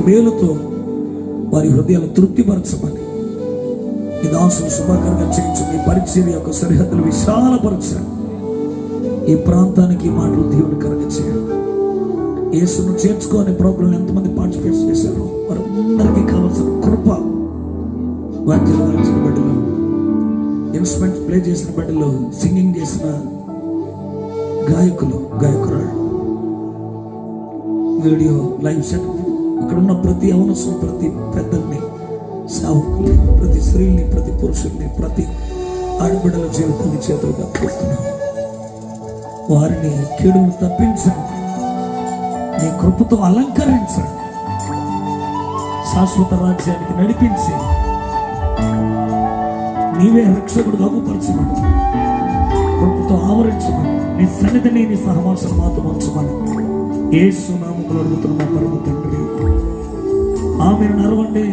మేలుతో వారి హృదయాలు తృప్తిపరచమని ఈ దాసును శుభకరంగా చేయించు. మీ పరిచర్య యొక్క సరిహద్దులు విశాలపరచండి. ఈ ప్రాంతానికి మాటలు దీవెనకరంగా చేయండి. యేసును చేర్చుకోని ప్రోగ్రాం ఎంతమంది పార్టిసిపేట్ చేశారో వారందరికీ కావాల్సిన కృప, వాద్యాలు వాయించిన బిడ్డలు, ఇన్స్ట్రుమెంట్స్ ప్లే చేసిన బిడ్డలు, సింగింగ్ చేసిన గాయకులు, గాయకురాళ్ళు, వీడియో లైవ్ సెట్, అక్కడ ఉన్న ప్రతి అవనసం, ప్రతి పెద్దల్ని, సేవకుల్ని, ప్రతి స్త్రీల్ని, ప్రతి పురుషుల్ని, ప్రతి ఆడబిడ్డల జీవితాన్ని చేతులుగా అప్పగిస్తున్నాం. వారిని కీడును తప్పించండి, నీ కృపతో అలంకరించండి, శాశ్వత రాజ్యానికి నడిపించి నీవే రక్షకుడు అగుపరచమని, కృపతో ఆవరించమని, నీ సన్నిధిని, నీ సహవాసం మాతో ఉంచమని యేసు నామములో అడుగుతున్న పరమ తండ్రి, ఆమేన్. అరవండి.